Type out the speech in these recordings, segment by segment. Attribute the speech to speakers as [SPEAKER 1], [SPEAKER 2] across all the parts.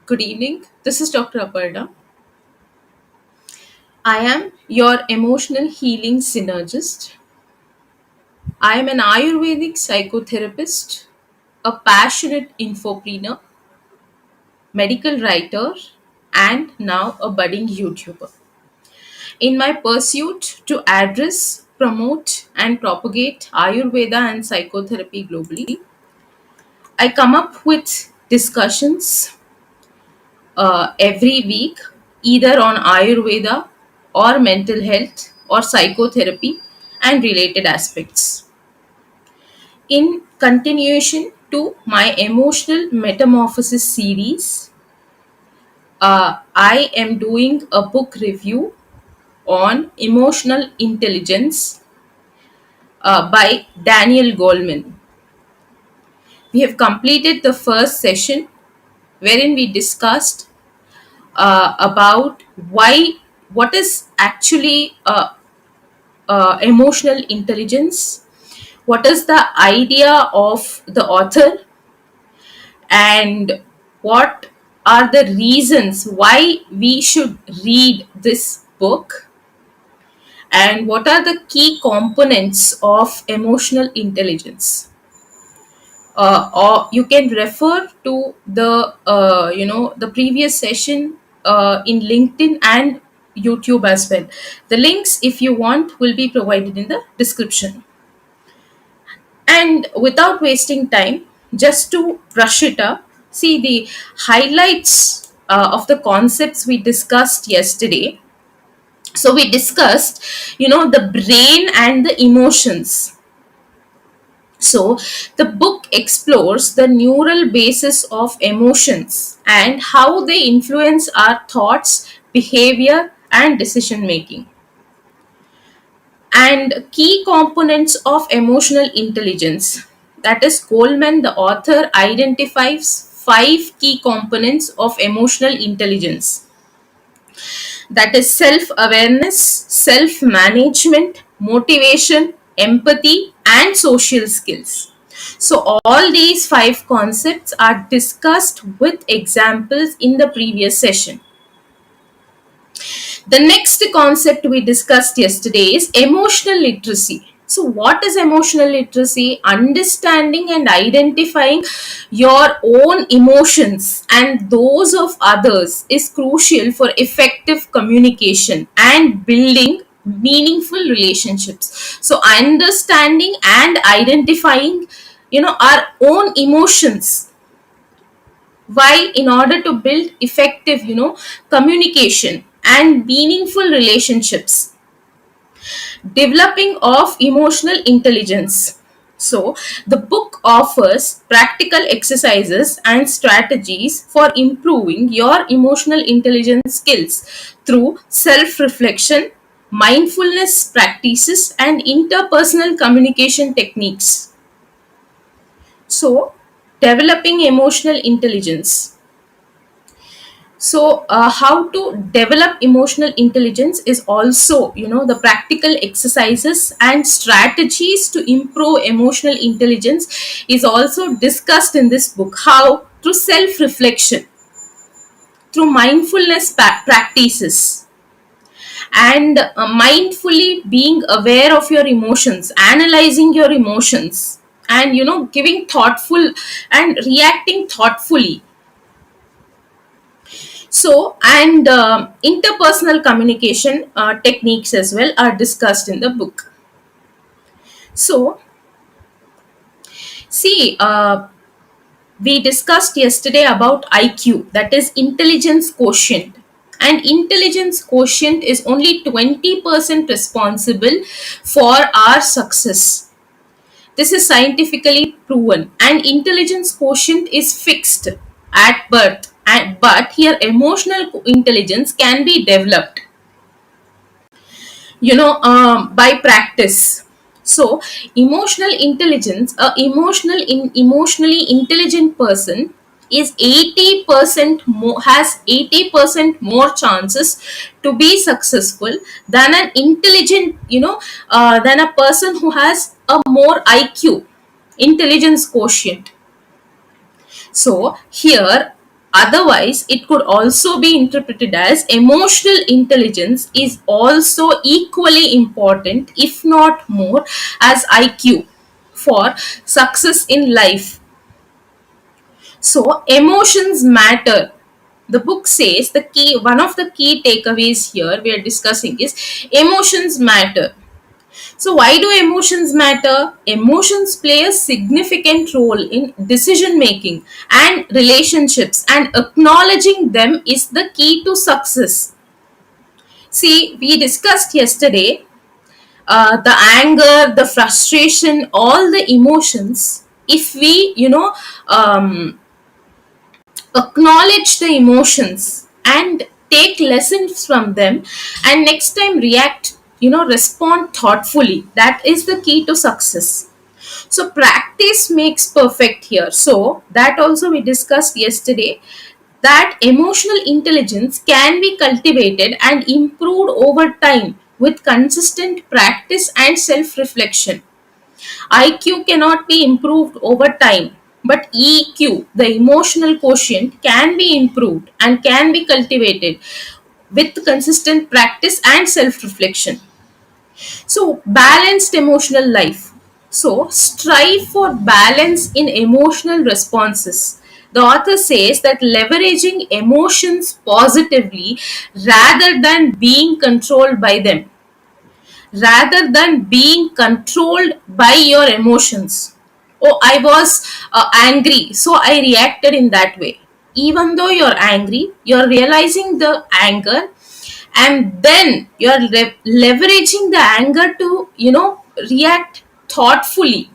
[SPEAKER 1] Good evening. This is Dr. Aparna. I am your emotional healing synergist. I am an Ayurvedic-Psychotherapist, a passionate infopreneur, medical writer, and now a budding YouTuber. In my pursuit to address, promote, and propagate Ayurveda and psychotherapy globally, I come up with discussions every week, either on Ayurveda or mental health or psychotherapy and related aspects. In continuation to my emotional metamorphosis series, I am doing a book review on emotional intelligence by Daniel Goleman. We have completed the first session wherein we discussed about what is actually emotional intelligence, what is the idea of the author, and what are the reasons why we should read this book, and what are the key components of emotional intelligence. Or you can refer to the previous session in LinkedIn and YouTube as well. The links, if you want, will be provided in the description. And without wasting time, just to brush it up, see the highlights of the concepts we discussed yesterday. So we discussed, the brain and the emotions. So the book explores the neural basis of emotions and how they influence our thoughts, behavior, and decision making. And key components of emotional intelligence. That is, Goleman, the author, identifies five key components of emotional intelligence. That is self awareness, self management, motivation, empathy, and social skills. So, all these five concepts are discussed with examples in the previous session. The next concept we discussed yesterday is emotional literacy. So, what is emotional literacy? Understanding and identifying your own emotions and those of others is crucial for effective communication and building meaningful relationships. So, understanding and identifying, our own emotions. Why? In order to build effective, communication and meaningful relationships. Developing of emotional intelligence. So, the book offers practical exercises and strategies for improving your emotional intelligence skills through self reflection, mindfulness practices, and interpersonal communication techniques. So, developing emotional intelligence. So, how to develop emotional intelligence is also, the practical exercises and strategies to improve emotional intelligence is also discussed in this book. How? Through self reflection, through mindfulness practices, and mindfully being aware of your emotions, analyzing your emotions, and giving thoughtful and reacting thoughtfully. So, and interpersonal communication techniques as well are discussed in the book. So, see, we discussed yesterday about IQ, that is intelligence quotient. And intelligence quotient is only 20% responsible for our success. This is scientifically proven, and intelligence quotient is fixed at birth. But here, emotional intelligence can be developed, by practice. So emotional intelligence, emotionally intelligent person is 80% more, has 80% more chances to be successful than an intelligent, than a person who has a more IQ, intelligence quotient. So here, Otherwise, it could also be interpreted as emotional intelligence is also equally important, if not more, as IQ for success in life. So, emotions matter. The book says one of the key takeaways here we are discussing is emotions matter. So, why do emotions matter? Emotions play a significant role in decision making and relationships, and acknowledging them is the key to success. See, we discussed yesterday the anger, the frustration, all the emotions. If we, acknowledge the emotions and take lessons from them, and next time react, respond thoughtfully, that is the key to success. So practice makes perfect here. So that also we discussed yesterday, that emotional intelligence can be cultivated and improved over time with consistent practice and self reflection. IQ cannot be improved over time, but EQ, the emotional quotient, can be improved and can be cultivated with consistent practice and self reflection. So, balanced emotional life. So, strive for balance in emotional responses. The author says that leveraging emotions positively rather than being controlled by them, rather than being controlled by your emotions. Oh, I was angry, so I reacted in that way. Even though you're angry, you're realizing the anger, and then you're leveraging the anger to, react thoughtfully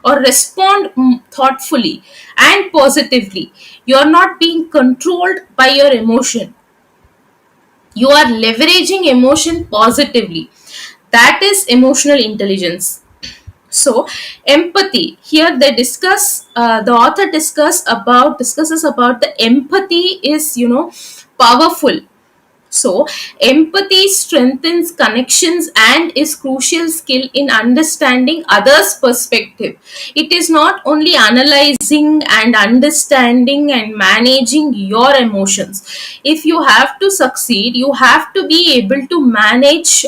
[SPEAKER 1] or respond thoughtfully and positively. You're not being controlled by your emotion, you are leveraging emotion positively. That is emotional intelligence. So empathy, here they discuss, the author discusses about the empathy is, powerful. So empathy strengthens connections and is crucial skill in understanding others perspective. It is not only analyzing and understanding and managing your emotions. If you have to succeed, you have to be able to manage,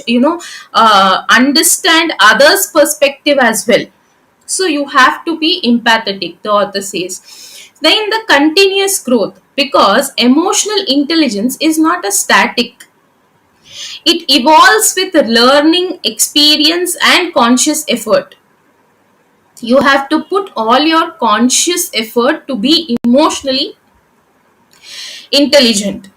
[SPEAKER 1] understand others perspective as well. So you have to be empathetic, the author says. Then the continuous growth, because emotional intelligence is not a static. It evolves with learning, experience, and conscious effort. You have to put all your conscious effort to be emotionally intelligent.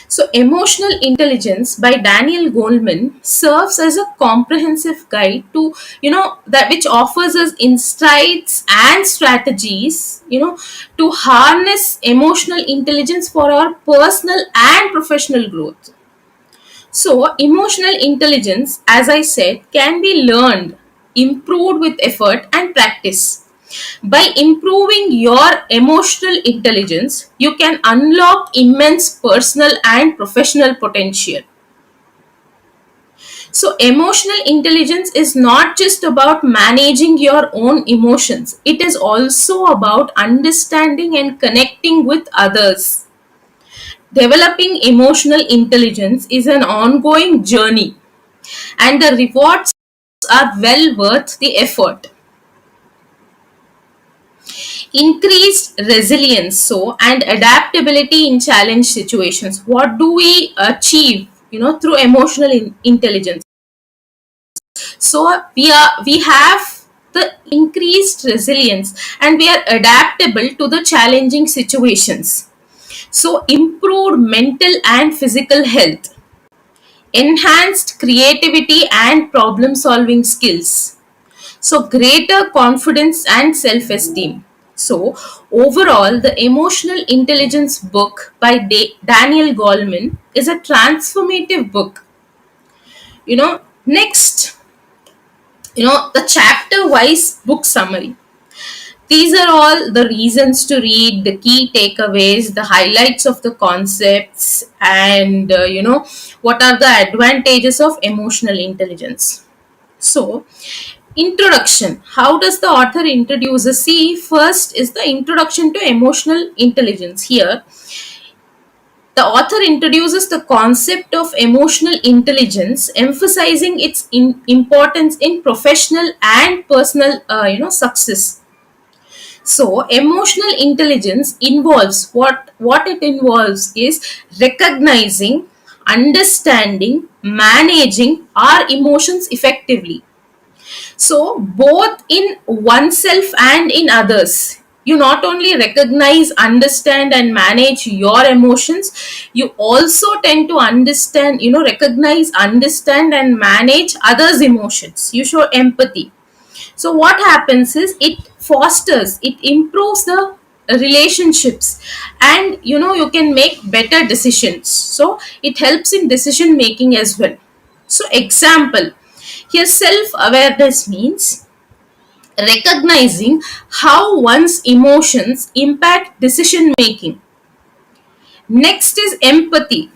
[SPEAKER 1] So, Emotional Intelligence by Daniel Goleman serves as a comprehensive guide to, that which offers us insights and strategies, to harness emotional intelligence for our personal and professional growth. So, emotional intelligence, as I said, can be learned, improved with effort and practice. By improving your emotional intelligence, you can unlock immense personal and professional potential. So, emotional intelligence is not just about managing your own emotions, it is also about understanding and connecting with others. Developing emotional intelligence is an ongoing journey, and the rewards are well worth the effort. Increased resilience, so, and adaptability in challenge situations. What do we achieve, through emotional intelligence? So we have the increased resilience, and we are adaptable to the challenging situations. So improved mental and physical health, enhanced creativity and problem solving skills, so greater confidence and self-esteem. So overall, the Emotional Intelligence book by Daniel Goleman is a transformative book. Next, the chapter wise book summary. These are all the reasons to read, the key takeaways, the highlights of the concepts, and what are the advantages of emotional intelligence. So Introduction. How does the author introduce? See, first is the introduction to emotional intelligence. Here, the author introduces the concept of emotional intelligence, emphasizing its importance in professional and personal, success. So, emotional intelligence involves what it involves is recognizing, understanding, managing our emotions effectively. So, both in oneself and in others, you not only recognize, understand, and manage your emotions, you also tend to understand, recognize, understand, and manage others' emotions. You show empathy. So, what happens is it improves the relationships, and you can make better decisions. So, it helps in decision making as well. So, example, here self awareness means recognizing how one's emotions impact decision making. Next is empathy.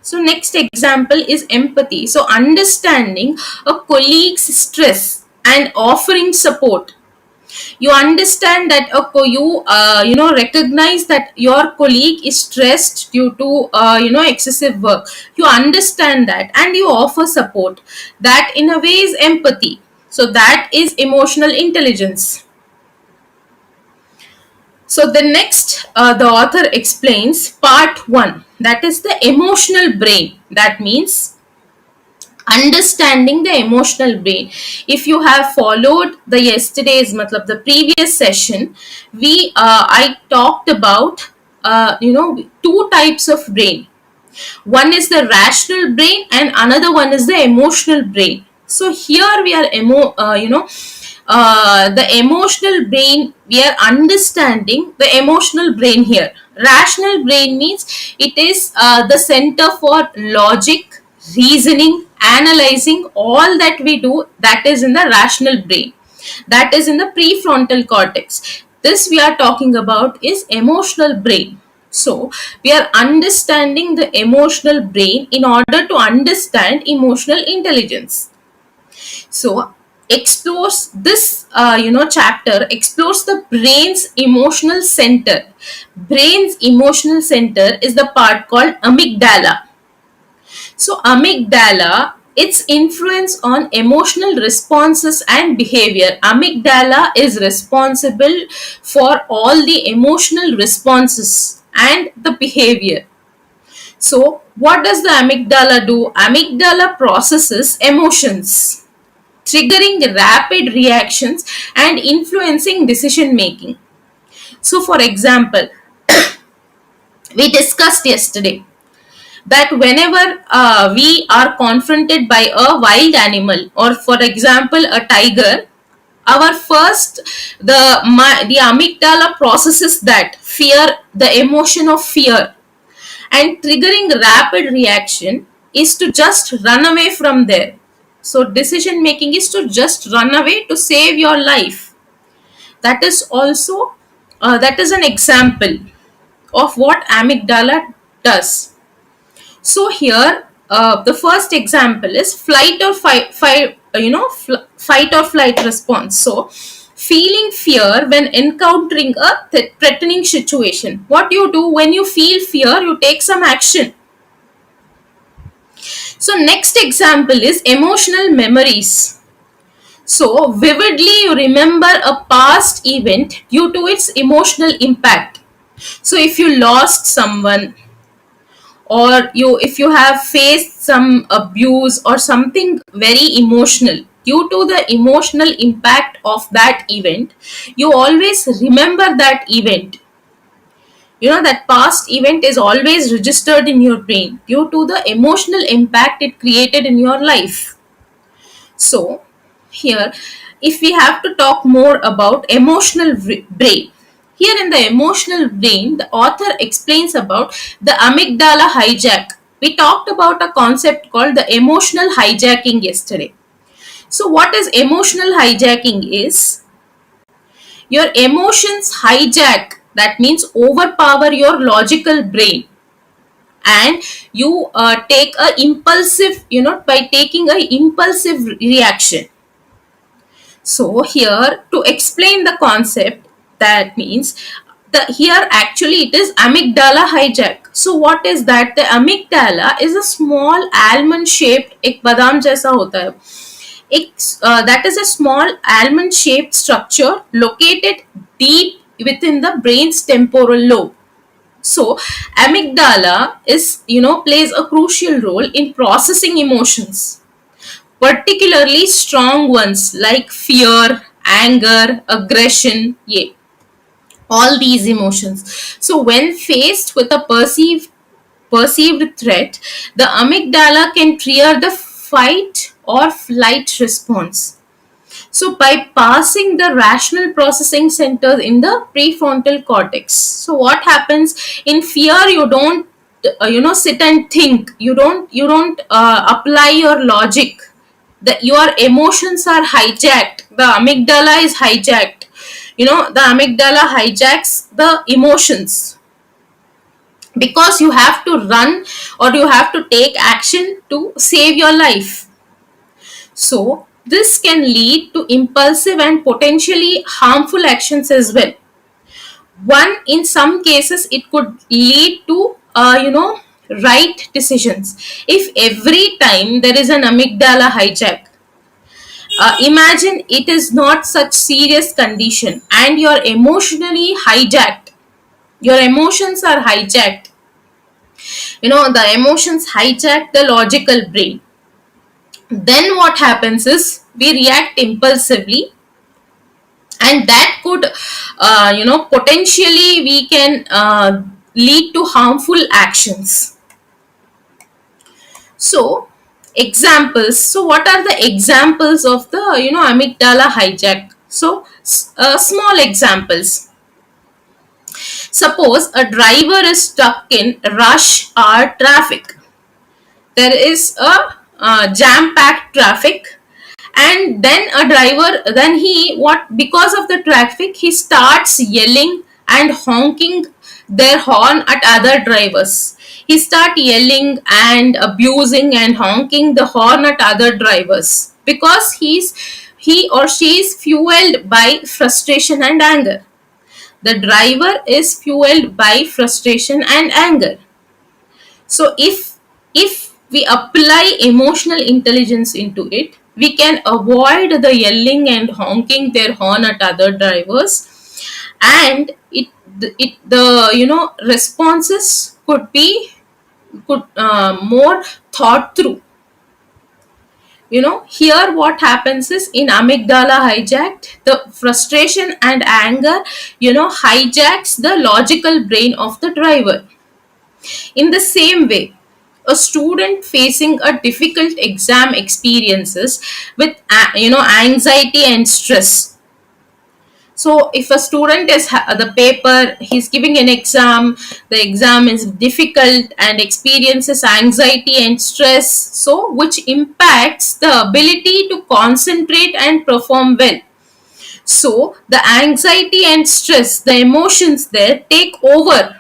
[SPEAKER 1] So, next example is empathy. So, understanding a colleague's stress and offering support. You understand that you recognize that your colleague is stressed due to excessive work. You understand that and you offer support. That in a way is empathy. So that is emotional intelligence. So the next, the author explains part 1, that is the emotional brain. That means understanding the emotional brain. If you have followed the yesterday's the previous session, I talked about two types of brain. One is the rational brain and another one is the emotional brain. So here we are the emotional brain, we are understanding the emotional brain here. Rational brain means it is the center for logic, reasoning, analyzing, all that we do, that is in the rational brain, that is in the prefrontal cortex. This we are talking about is emotional brain. So we are understanding the emotional brain in order to understand emotional intelligence. So explores this chapter explores the brain's emotional center. Brain's emotional center is the part called amygdala. So amygdala, its influence on emotional responses and behavior. Amygdala is responsible for all the emotional responses and the behavior. So what does the amygdala do? Amygdala processes emotions, triggering rapid reactions and influencing decision making. So for example, we discussed yesterday that whenever we are confronted by a wild animal, or for example a tiger, our first the amygdala processes that fear, the emotion of fear, and triggering rapid reaction is to just run away from there. So decision making is to just run away to save your life. That is also that is an example of what amygdala does. So here, the first example is flight or fight or flight response. So, feeling fear when encountering a threatening situation. What you do when you feel fear, you take some action. So, next example is emotional memories. So, vividly you remember a past event due to its emotional impact. So, if you lost someone, or if you have faced some abuse or something very emotional, due to the emotional impact of that event, you always remember that event. That past event is always registered in your brain due to the emotional impact it created in your life. So here, if we have to talk more about emotional brain, here in the emotional brain, the author explains about the amygdala hijack. We talked about a concept called the emotional hijacking yesterday. So what is emotional hijacking is, your emotions hijack, that means overpower your logical brain, and you take a impulsive, by taking a impulsive reaction. So here, to explain the concept, that means the here actually it is amygdala hijack. So what is that? The amygdala is a small almond shaped, एक बादाम जैसा होता है, that is a small almond shaped structure located deep within the brain's temporal lobe. So amygdala is, plays a crucial role in processing emotions, particularly strong ones like fear, anger, aggression, yeah, all these emotions. So when faced with a perceived threat, the amygdala can trigger the fight or flight response. So by passing the rational processing centers in the prefrontal cortex. So what happens in fear? You don't sit and think. You don't apply your logic. Your emotions are hijacked. The amygdala is hijacked. The amygdala hijacks the emotions, because you have to run or you have to take action to save your life. So this can lead to impulsive and potentially harmful actions as well. One, in some cases, it could lead to right decisions. If every time there is an amygdala hijack, imagine it is not such serious condition and you're emotionally hijacked. Your emotions are hijacked. The emotions hijack the logical brain. Then what happens is we react impulsively, and that could potentially we can lead to harmful actions. So examples. So what are the examples of the amygdala hijack? So small examples. Suppose a driver is stuck in rush hour traffic. There is a jam packed traffic, and then a driver, then he, what, because of the traffic, he starts yelling and honking their horn at other drivers. He start yelling and abusing and honking the horn at other drivers, because he or she is fueled by frustration and anger. The driver is fueled by frustration and anger. So if we apply emotional intelligence into it, we can avoid the yelling and honking their horn at other drivers, and the responses could more thought through. Here what happens is, in amygdala hijacked, the frustration and anger hijacks the logical brain of the driver. In the same way, a student facing a difficult exam experiences with anxiety and stress. So if a student is the paper, he's giving an exam, the exam is difficult and experiences anxiety and stress, so which impacts the ability to concentrate and perform well. So the anxiety and stress, the emotions there take over,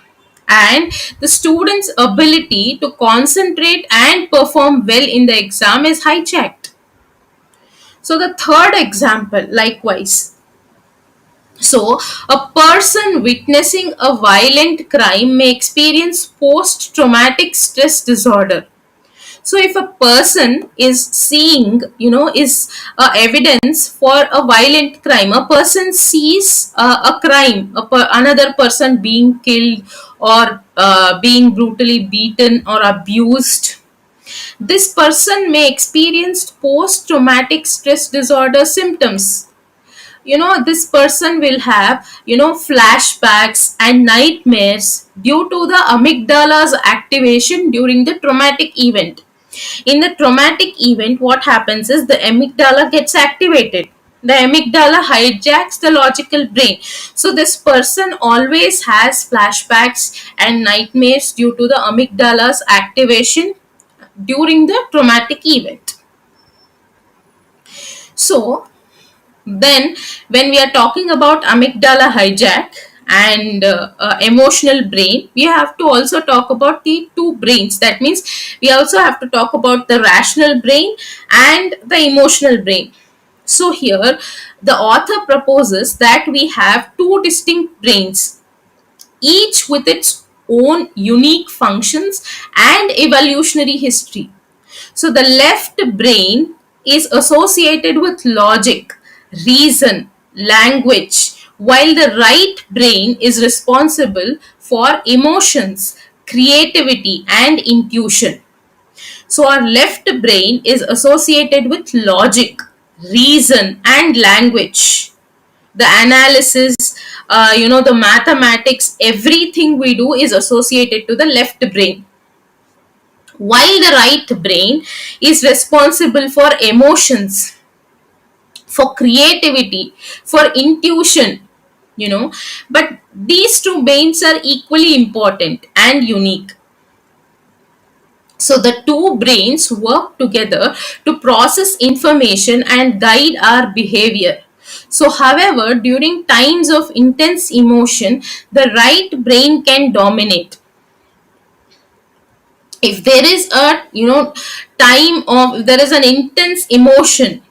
[SPEAKER 1] and the student's ability to concentrate and perform well in the exam is hijacked. So the third example, likewise. So a person witnessing a violent crime may experience post-traumatic stress disorder. So if a person is seeing, is evidence for a violent crime, a person sees a crime, another person being killed or being brutally beaten or abused, this person may experience post-traumatic stress disorder symptoms. This person will have flashbacks and nightmares due to the amygdala's activation during the traumatic event. In the traumatic event, what happens is the amygdala gets activated. The amygdala hijacks the logical brain. So this person always has flashbacks and nightmares due to the amygdala's activation during the traumatic event. So then when we are talking about amygdala hijack and emotional brain, we have to also talk about the two brains. That means we also have to talk about the rational brain and the emotional brain. So here the author proposes that we have two distinct brains, each with its own unique functions and evolutionary history. So the left brain is associated with logic, reason, language, while the right brain is responsible for emotions, creativity, and intuition. So our left brain is associated with logic, reason, and language. The analysis, the mathematics, everything we do is associated to the left brain, while the right brain is responsible for emotions, for creativity, for intuition, but these two brains are equally important and unique. So the two brains work together to process information and guide our behavior. So, however, during times of intense emotion, the right brain can dominate. If there is a time of, if there is an intense emotion,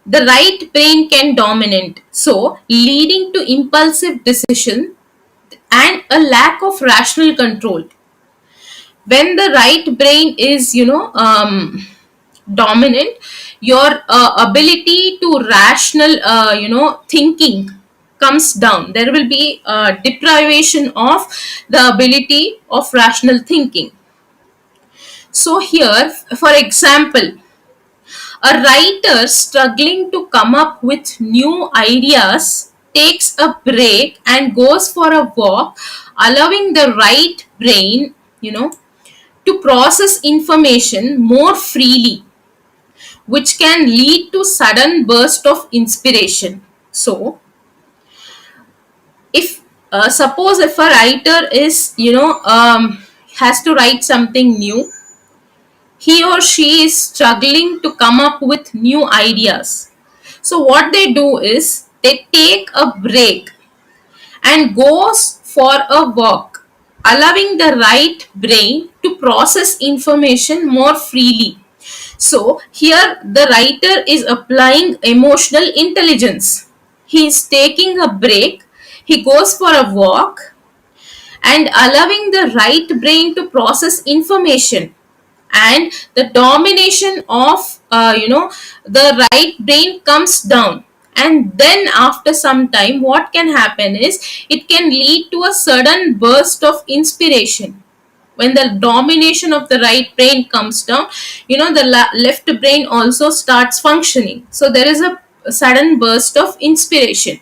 [SPEAKER 1] the right brain can dominate, so leading to impulsive decision and a lack of rational control. When the right brain is dominant, your ability to rational thinking comes down. There will be deprivation of the ability of rational thinking. So here, for example, a writer struggling to come up with new ideas takes a break and goes for a walk, allowing the right brain, to process information more freely, which can lead to sudden burst of inspiration. So, if suppose if a writer is, has to write something new, he or she is struggling to come up with new ideas. So what they do is they take a break and goes for a walk, allowing the right brain to process information more freely. So here the writer is applying emotional intelligence. He is taking a break, he goes for a walk and allowing the right brain to process information, and the domination of the right brain comes down. And then after some time, what can happen is it can lead to a sudden burst of inspiration. When the domination of the right brain comes down, the left brain also starts functioning, so there is a sudden burst of inspiration.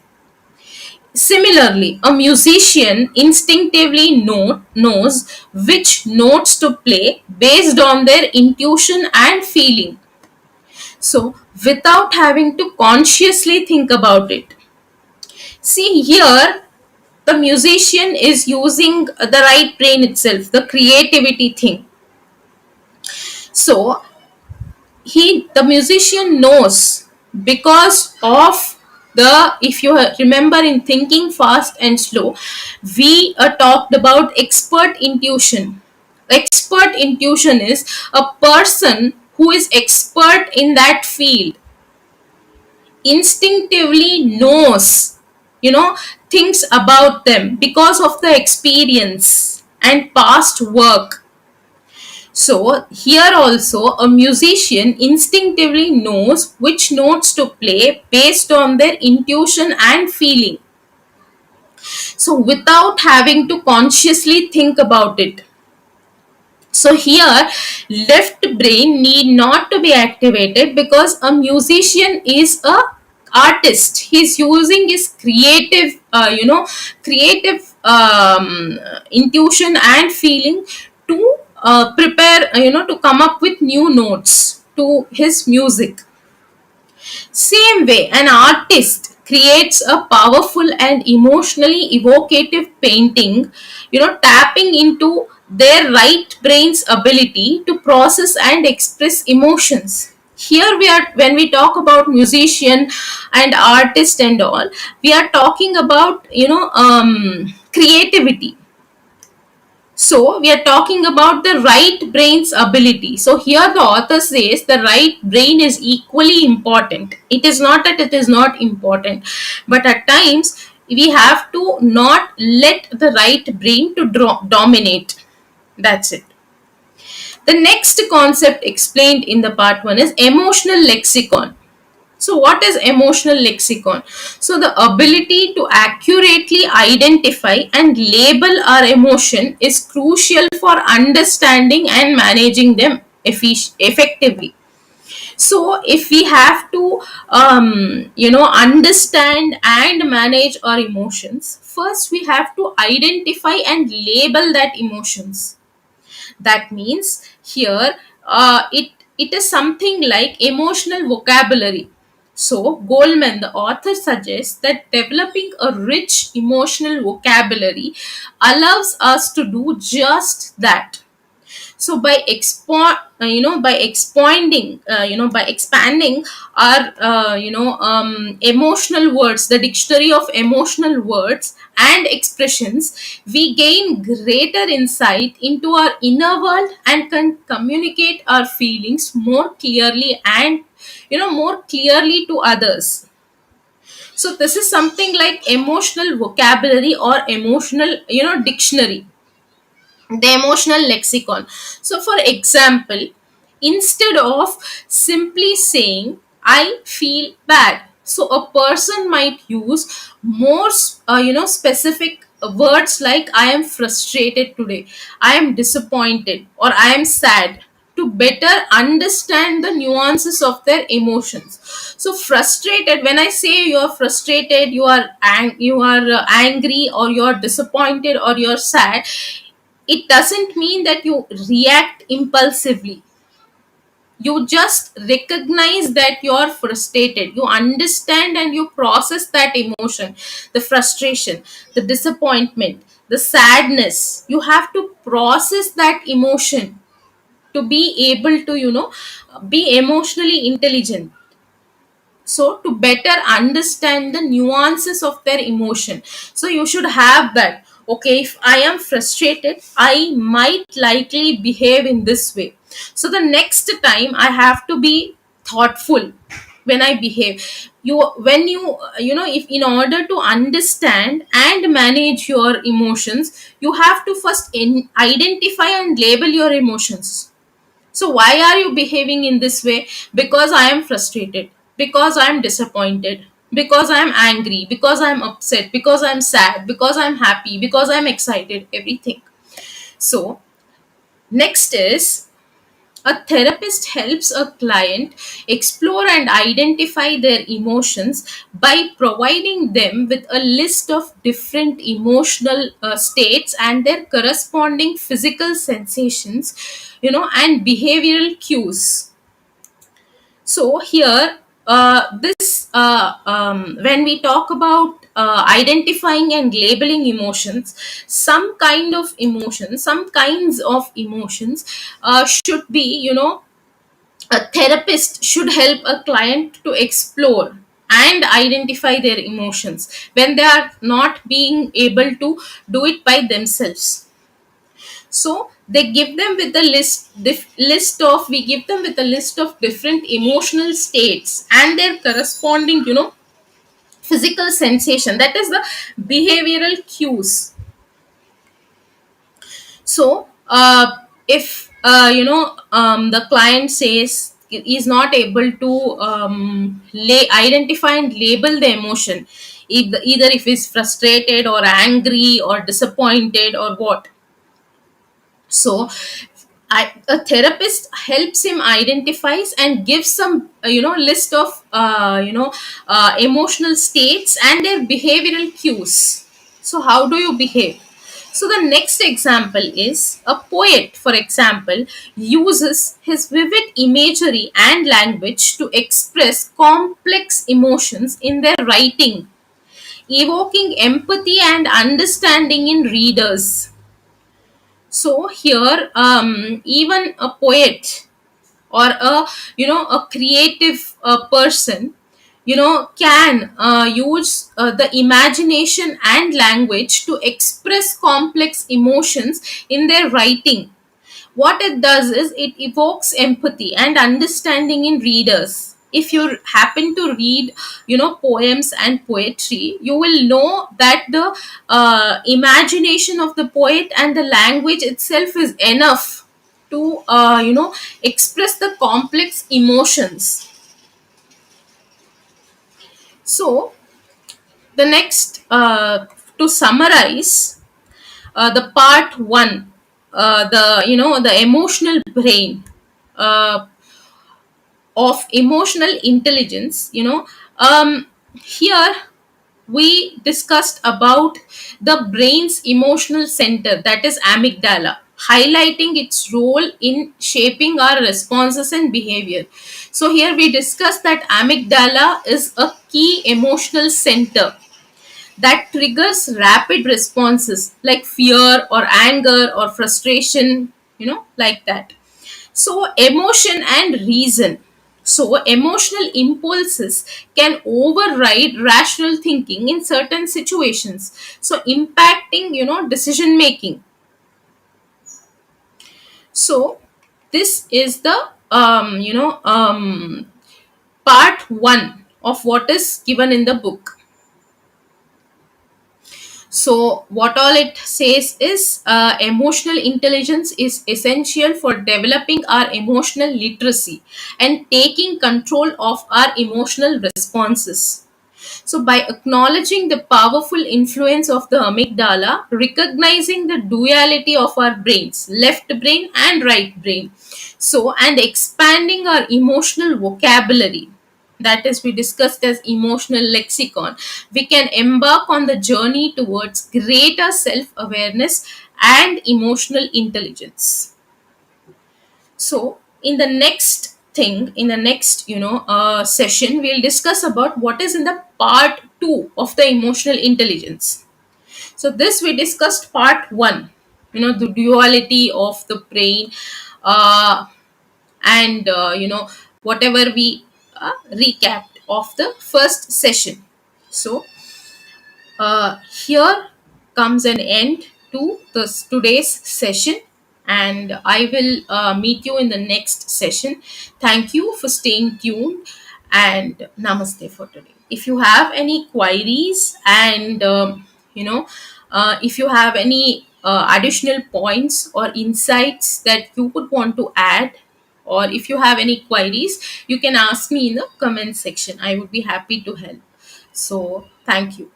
[SPEAKER 1] Similarly, a musician instinctively knows which notes to play based on their intuition and feeling. So, without having to consciously think about it. See here, the musician is using the right brain itself, the creativity thing. So, the musician knows because of the, if you remember in Thinking Fast and Slow, we talked about expert intuition. Expert intuition is a person who is expert in that field, instinctively knows, things about them because of the experience and past work. So here also a musician instinctively knows which notes to play based on their intuition and feeling. So without having to consciously think about it. So here left brain need not to be activated because a musician is a artist. He's using his creative creative intuition and feeling to prepare, to come up with new notes to his music. Same way, an artist creates a powerful and emotionally evocative painting, tapping into their right brain's ability to process and express emotions. Here we are, when we talk about musician and artist and all, we are talking about, creativity. So we are talking about the right brain's ability. So here the author says the right brain is equally important. It is not that it is not important, but at times we have to not let the right brain to dominate. That's it. The next concept explained in the part 1 is emotional lexicon. So, what is emotional lexicon? So, the ability to accurately identify and label our emotion is crucial for understanding and managing them effectively. So, if we have to, understand and manage our emotions, first we have to identify and label that emotions. That means here it is something like emotional vocabulary. So Goleman, the author, suggests that developing a rich emotional vocabulary allows us to do just that. So by by expanding by expanding our emotional words, the dictionary of emotional words and expressions, we gain greater insight into our inner world and can communicate our feelings more clearly and more clearly to others. So this is something like emotional vocabulary or emotional dictionary, the emotional lexicon. So for example, instead of simply saying I feel bad, so a person might use more specific words like I am frustrated today, I am disappointed, or I am sad, to better understand the nuances of their emotions. So frustrated, when I say you are frustrated, you are angry, or you are disappointed, or you are sad, it doesn't mean that you react impulsively. You just recognize that you're frustrated, you understand and you process that emotion, the frustration, the disappointment, the sadness. You have to process that emotion to be able to be emotionally intelligent. So to better understand the nuances of their emotion, so you should have that. Okay, if I am frustrated, I might likely behave in this way, so the next time I have to be thoughtful when I behave. If in order to understand and manage your emotions, you have to first identify and label your emotions. So why are you behaving in this way? Because I am frustrated, because I am disappointed, because I am angry, because I am upset, because I am sad, because I am happy, because I am excited, everything. So next is, a therapist helps a client explore and identify their emotions by providing them with a list of different emotional states and their corresponding physical sensations, and behavioral cues. So here, when we talk about identifying and labeling emotions, some kinds of emotions should be, a therapist should help a client to explore and identify their emotions when they are not being able to do it by themselves. So they give them with the list of we give them with a list of different emotional states and their corresponding physical sensation, that is the behavioral cues. So if the client says is not able to identify and label the emotion, either if he's frustrated or angry or disappointed or what. So a therapist helps him identifies and gives some list of emotional states and their behavioral cues. So how do you behave? So the next example is, a poet, for example, uses his vivid imagery and language to express complex emotions in their writing, evoking empathy and understanding in readers. So here, even a poet or a creative person, can use the imagination and language to express complex emotions in their writing. What it does is it evokes empathy and understanding in readers. If you happen to read poems and poetry, you will know that the imagination of the poet and the language itself is enough to express the complex emotions. So the next, to summarize, the part one, the the emotional brain, uh, of emotional intelligence. Here we discussed about the brain's emotional center, that is amygdala, highlighting its role in shaping our responses and behavior. So here we discussed that amygdala is a key emotional center that triggers rapid responses like fear or anger or frustration, like that. So emotion and reason. So emotional impulses can override rational thinking in certain situations, so impacting decision making. So this is the part 1 of what is given in the book. So, what all it says is, emotional intelligence is essential for developing our emotional literacy and taking control of our emotional responses. So, by acknowledging the powerful influence of the amygdala, recognizing the duality of our brains, left brain and right brain, so, and expanding our emotional vocabulary, that is, we discussed as emotional lexicon, we can embark on the journey towards greater self awareness and emotional intelligence. So in the next thing, in the next session, we'll discuss about what is in the part 2 of the emotional intelligence. So this we discussed part 1, the duality of the brain, uh, and whatever we recapped of the first session. So here comes an end to this today's session, and I will meet you in the next session. Thank you for staying tuned, and namaste for today. If you have any queries, and if you have any additional points or insights that you would want to add, or if you have any queries, you can ask me in the comment section. I would be happy to help. So thank you.